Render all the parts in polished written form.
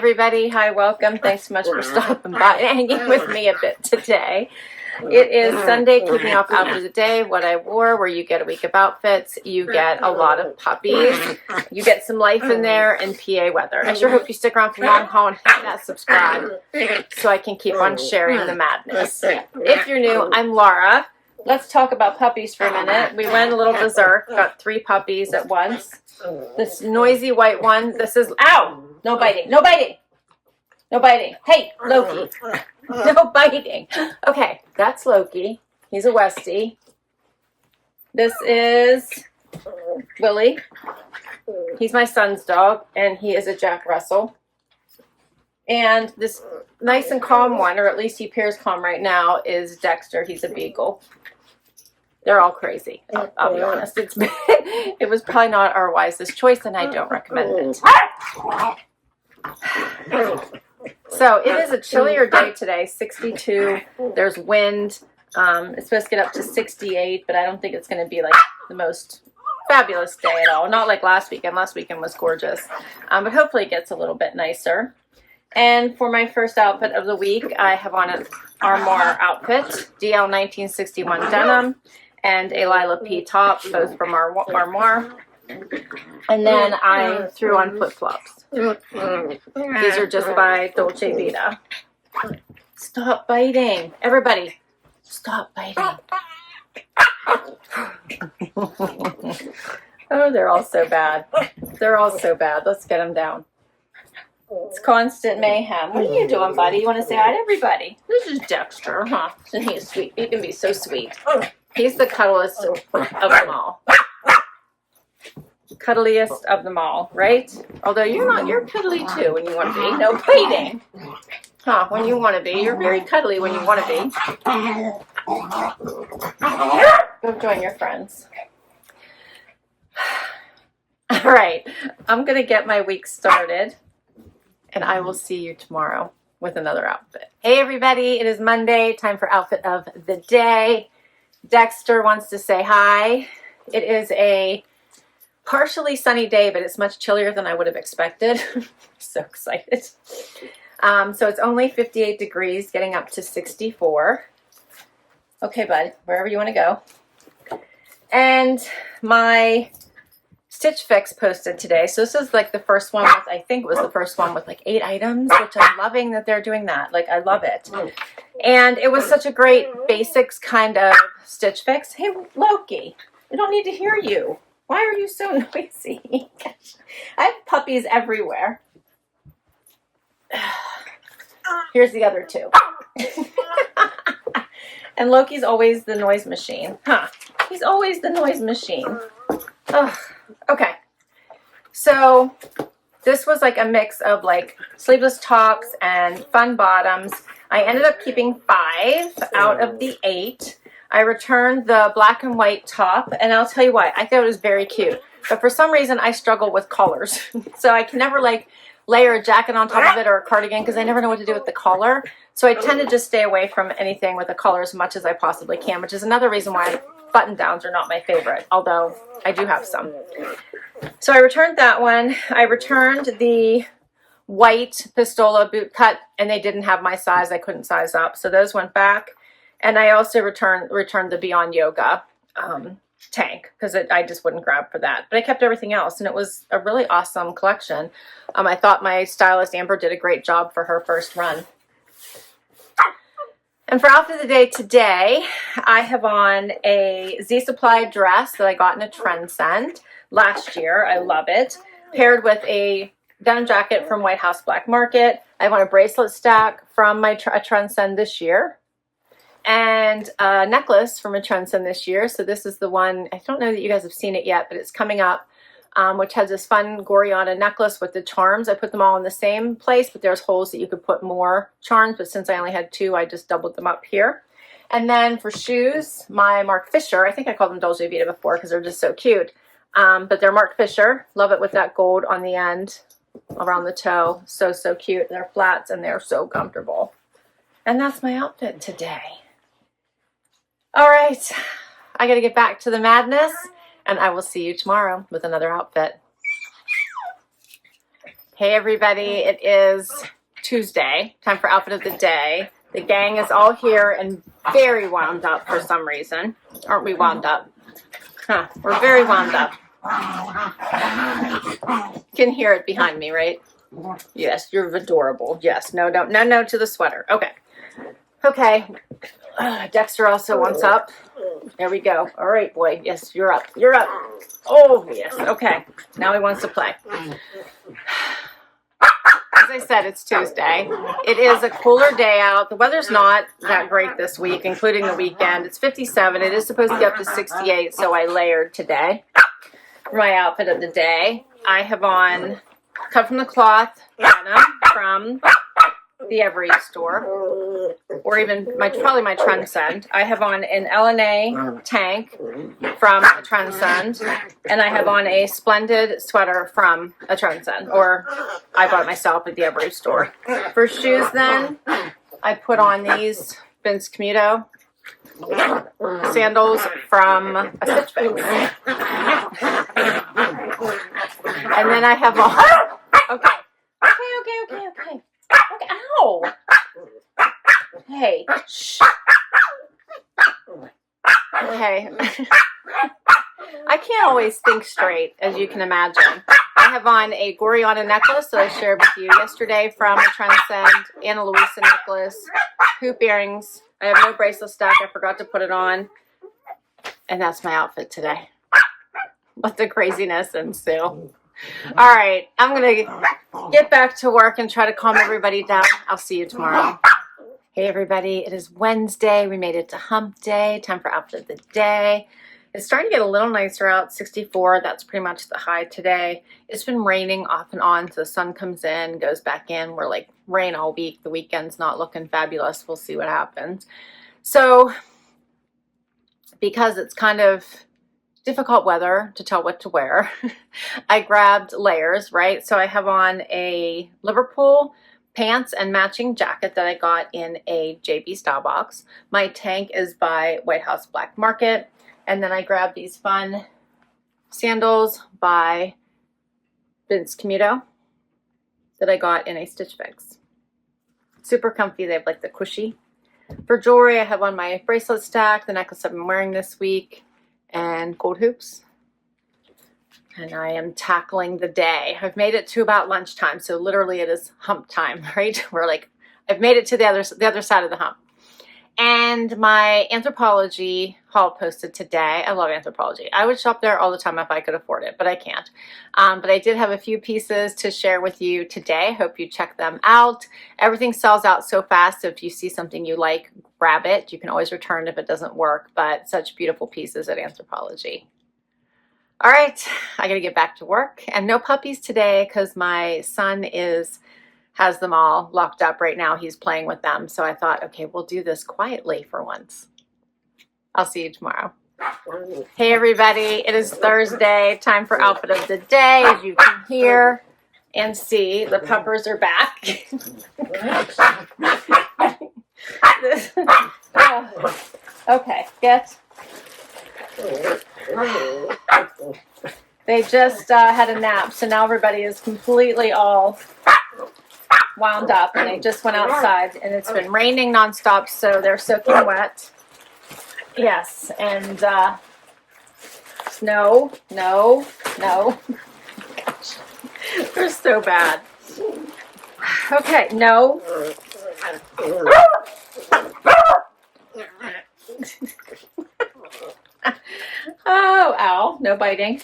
everybody. Hi, welcome. Thanks so much for stopping by and hanging with me a bit today. It is Sunday, kicking off outfit of the day, what I wore, where you get a week of outfits. You get a lot of puppies. You get some life in there and PA weather. I sure hope you stick around for the long haul and hit that subscribe so I can keep on sharing the madness. If you're new, I'm Laura. Let's talk about puppies for a minute. We went a little berserk, got 3 puppies at once. This noisy white one, this is, ow! No biting, no biting! No biting. Hey, Loki. No biting. Okay, that's Loki. He's a Westie. This is Willie. He's my son's dog, and he is a Jack Russell. And this nice and calm one, or at least he appears calm right now, is Dexter. He's a Beagle. They're all crazy. I'll be honest. It was probably not our wisest choice, and I don't recommend it. So it is a chillier day today, 62. There's wind. It's supposed to get up to 68, but I don't think it's going to be like the most fabulous day at all. Not like last weekend. Last weekend was gorgeous. But hopefully it gets a little bit nicer. And for my first outfit of the week, I have on an Armoire outfit, DL 1961 denim, and a Lila P top, both from Armoire. And then I threw on flip-flops. These are just by Dolce Vita. Stop biting. Everybody, stop biting. Oh, they're all so bad. They're all so bad. Let's get them down. It's constant mayhem. What are you doing, buddy? You want to say hi to everybody? This is Dexter, huh? And he's sweet. He can be so sweet. He's the cuddliest of them all. Cuddliest of them all, right? Although you're cuddly too when you want to be. No biting. Huh, when you want to be. You're very cuddly when you want to be. Go join your friends. All right, I'm going to get my week started, and I will see you tomorrow with another outfit. Hey everybody, it is Monday, time for outfit of the day. Dexter wants to say hi. It is a partially sunny day, but it's much chillier than I would have expected. So excited. So it's only 58 degrees, getting up to 64. Okay, bud, wherever you want to go. And my Stitch Fix posted today. So this is like the first one with, I think it was the first one with like 8 items, which I'm loving that they're doing that. Like, I love it. And it was such a great basics kind of Stitch Fix. Hey, Loki, we don't need to hear you. Why are you so noisy? I have puppies everywhere. Here's the other 2. And Loki's always the noise machine. Huh. He's always the noise machine. Ugh. Okay. So this was like a mix of like sleeveless tops and fun bottoms. I ended up keeping 5 out of the 8. I returned the black and white top, and I'll tell you why. I thought it was very cute. But for some reason, I struggle with collars. So I can never, like, layer a jacket on top of it or a cardigan because I never know what to do with the collar. So I tend to just stay away from anything with a collar as much as I possibly can, which is another reason why button-downs are not my favorite, although I do have some. So I returned that one. I returned the white Pistola boot cut, and they didn't have my size. I couldn't size up. So those went back. And I also returned the Beyond Yoga tank because I just wouldn't grab for that. But I kept everything else, and it was a really awesome collection. I thought my stylist, Amber, did a great job for her first run. And for outfit of the day today, I have on a Z Supply dress that I got in a Trendsend last year. I love it. Paired with a denim jacket from White House Black Market. I have on a bracelet stack from my Trendsend this year. And a necklace from a Trendsend this year. So this is the one, I don't know that you guys have seen it yet, but it's coming up, which has this fun Goriana necklace with the charms. I put them all in the same place, but there's holes that you could put more charms. But since I only had 2, I just doubled them up here. And then for shoes, my Mark Fisher, I think I called them Dolce Vita before because they're just so cute. But they're Mark Fisher. Love it with that gold on the end around the toe. So, so cute. They're flats and they're so comfortable. And that's my outfit today. All right, I got to get back to the madness, and I will see you tomorrow with another outfit. Hey everybody, it is Tuesday, time for outfit of the day. The gang is all here and very wound up for some reason. Aren't we wound up? Huh, we're very wound up. You can hear it behind me, right? Yes, you're adorable. Yes, no to the sweater. Okay. Okay. Dexter also wants up. There we go. All right, boy. Yes, you're up. You're up. Oh, yes. Okay. Now he wants to play. As I said, it's Tuesday. It is a cooler day out. The weather's not that great this week, including the weekend. It's 57. It is supposed to get up to 68, so I layered today. For my outfit of the day, I have on cut from the cloth denim from the Evereve store, or even probably my Trendsend. I have on an L&A tank from a Trendsend, and I have on a splendid sweater from a Trendsend, or I bought it myself at the Evereve store. For shoes then, I put on these Camuto sandals from a Stitch Fix. And then I have on, okay. Okay, ow! Hey, shh. Okay. I can't always think straight, as you can imagine. I have on a Goriana necklace that I shared with you yesterday from the Trendsend, and a Louisa necklace, hoop earrings. I have no bracelet stack. I forgot to put it on. And that's my outfit today. Let the craziness ensue. All right, I'm going to get back to work and try to calm everybody down. I'll see you tomorrow. Hey, everybody. It is Wednesday. We made it to hump day. Time for outfit of the day. It's starting to get a little nicer out, 64. That's pretty much the high today. It's been raining off and on, so the sun comes in, goes back in. We're like rain all week. The weekend's not looking fabulous. We'll see what happens. So because it's kind of difficult weather to tell what to wear, I grabbed layers, right? So I have on a Liverpool pants and matching jacket that I got in a JB Stylebox. My tank is by White House Black Market. And then I grabbed these fun sandals by Camuto that I got in a Stitch Fix. Super comfy. They have like the cushy. For jewelry, I have on my bracelet stack, the necklace I've been wearing this week, and gold hoops. And I am tackling the day. I've made it to about lunchtime, so literally it is hump time, right? We're like, I've made it to the other side of the hump. And my Anthropologie haul posted today. I love Anthropologie. I would shop there all the time if I could afford it, but I can't. But I did have a few pieces to share with you today. Hope you check them out. Everything sells out so fast, so if you see something you like, grab it. You can always return if it doesn't work, but such beautiful pieces at Anthropologie. All right, I gotta get back to work. And no puppies today because my son has them all locked up right now. He's playing with them. So I thought, okay, we'll do this quietly for once. I'll see you tomorrow. Hey, everybody. It is Thursday. Time for outfit of the day. As you can hear and see, the puppers are back. Okay, get. They just had a nap, so now everybody is completely all wound up, and they just went outside, and it's been raining nonstop, so they're soaking wet. Yes, and no. Gosh, they're so bad. Okay, no. Oh, ow, no biting.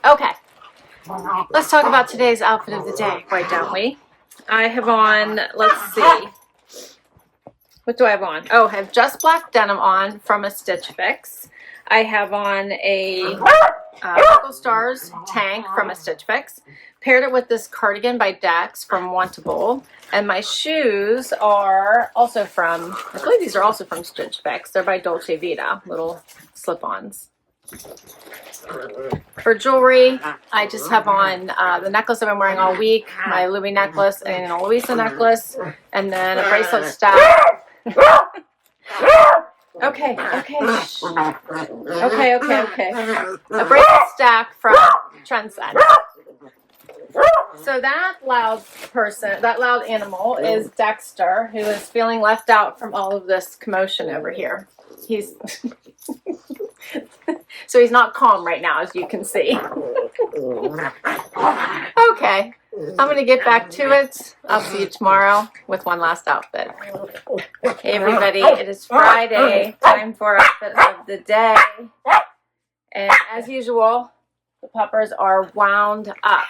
Okay, let's talk about today's outfit of the day, why don't we? I have on, let's see, what do I have on? Oh, I have just black denim on from a Stitch Fix. I have on a Buckle Stars tank from a Stitch Fix. Paired it with this cardigan by Dax from Wantable. And my shoes are also from, I believe these are also from Stitch Fix. They're by Dolce Vita, little slip-ons. For jewelry, I just have on the necklace I've been wearing all week, my Louis necklace and a Louisa necklace, and then a bracelet stack. Okay. A bracelet stack from Trendsend. So that loud person, that loud animal is Dexter, who is feeling left out from all of this commotion over here. He's so he's not calm right now, as you can see. Okay, I'm going to get back to it. I'll see you tomorrow with one last outfit. Hey everybody, it is Friday, time for outfit of the day. And as usual, the puppers are wound up.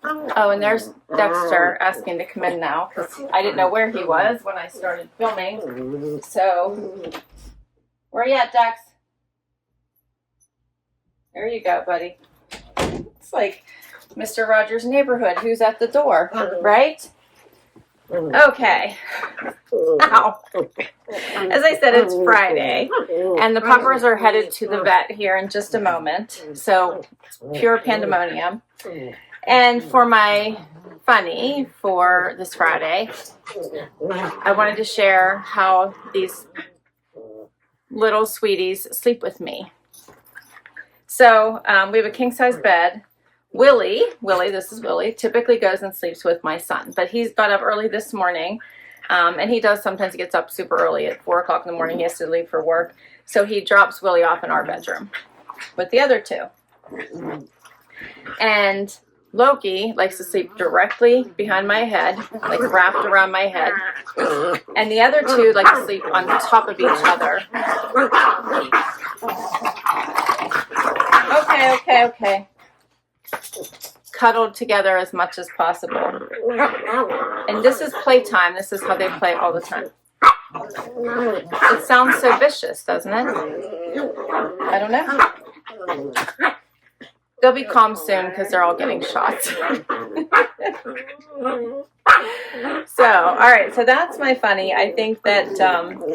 Oh, and there's Dexter asking to come in now because I didn't know where he was when I started filming. So, where you at, Dex? There you go, buddy. It's like Mr. Rogers' Neighborhood. Who's at the door, right? Okay. Ow. As I said, it's Friday, and the puppers are headed to the vet here in just a moment. So, pure pandemonium. And for my funny for this Friday, I wanted to share how these little sweeties sleep with me. So we have a king-size bed. Willie, this is Willie, typically goes and sleeps with my son. But he's got up early this morning, and he does sometimes gets up super early at 4 o'clock in the morning. He has to leave for work. So he drops Willie off in our bedroom with the other two. And Loki likes to sleep directly behind my head, like wrapped around my head. And the other two like to sleep on top of each other. Okay. Cuddled together as much as possible. And this is playtime. This is how they play all the time. It sounds so vicious, doesn't it? I don't know. They'll be calm soon because they're all getting shots. So, all right. So that's my funny. I think that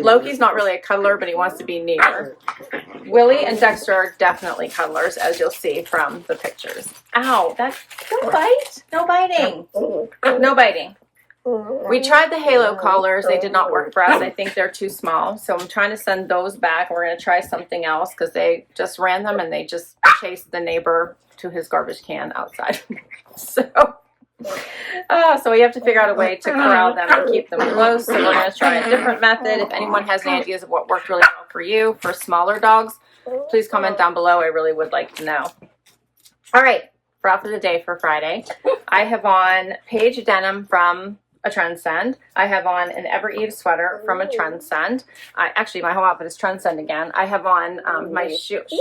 Loki's not really a cuddler, but he wants to be near. Willie and Dexter are definitely cuddlers, as you'll see from the pictures. Ow! Don't bite. No biting. No biting. We tried the halo collars. They did not work for us. I think they're too small. So I'm trying to send those back. We're going to try something else because they just ran them and they just chased the neighbor to his garbage can outside. So we have to figure out a way to corral them and keep them close. So we're going to try a different method. If anyone has any ideas of what worked really well for you for smaller dogs, please comment down below. I really would like to know. All right. For outfit of the day for Friday, I have on Paige denim from a Trendsend. I have on an Evereve sweater from a Trendsend. Actually, my whole outfit is Trendsend again. I have on my Schutz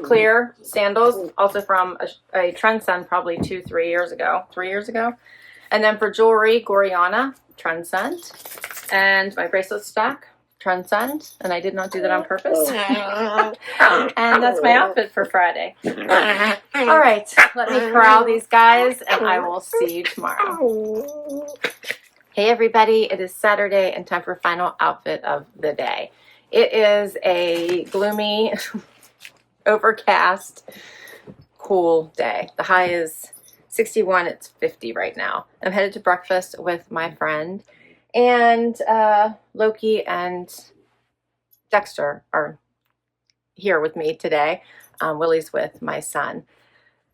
clear sandals, also from a Trendsend probably 3 years ago. And then for jewelry, Goriana, Trendsend. And my bracelet stack, Trendsend. And I did not do that on purpose. And that's my outfit for Friday. All right, let me corral these guys and I will see you tomorrow. Hey everybody, it is Saturday and time for final outfit of the day. It is a gloomy, overcast, cool day. The high is 61, it's 50 right now. I'm headed to breakfast with my friend, and Loki and Dexter are here with me today. Willie's with my son.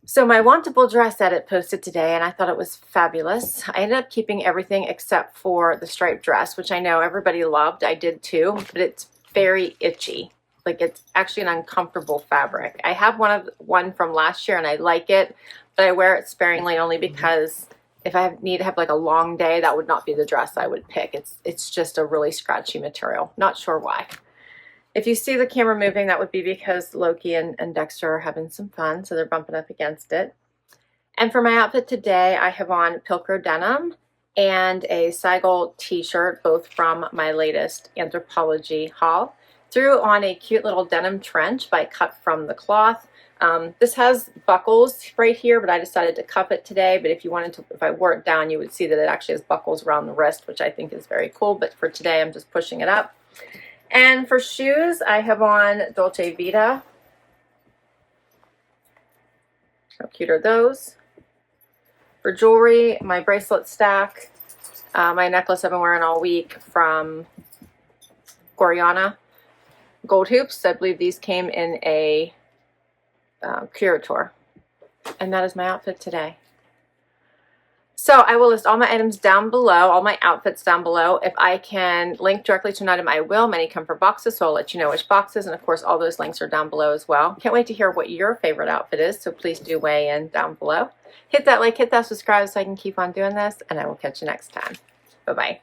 So my Wantable dress edit posted today, and I thought it was fabulous. I ended up keeping everything except for the striped dress, which I know everybody loved. I did too, but it's very itchy. Like, it's actually an uncomfortable fabric. I have one from last year, and I like it, but I wear it sparingly only because if I need to have like a long day, that would not be the dress I would pick. It's just a really scratchy material. Not sure why. If you see the camera moving, that would be because Loki and Dexter are having some fun, so they're bumping up against it. And for my outfit today, I have on Pilcro denim and a Seigel t-shirt, both from my latest Anthropologie haul. Threw on a cute little denim trench by Cut From The Cloth. This has buckles right here, but I decided to cuff it today. But if I wore it down, you would see that it actually has buckles around the wrist, which I think is very cool. But for today, I'm just pushing it up. And for shoes, I have on Dolce Vita. How cute are those? For jewelry, my bracelet stack, my necklace I've been wearing all week from Goriana. Gold hoops. I believe these came in a curator. And that is my outfit today. So I will list all my items down below, all my outfits down below. If I can link directly to an item, I will. Many come from boxes, so I'll let you know which boxes. And of course, all those links are down below as well. Can't wait to hear what your favorite outfit is, so please do weigh in down below. Hit that like, hit that subscribe so I can keep on doing this, and I will catch you next time. Bye-bye.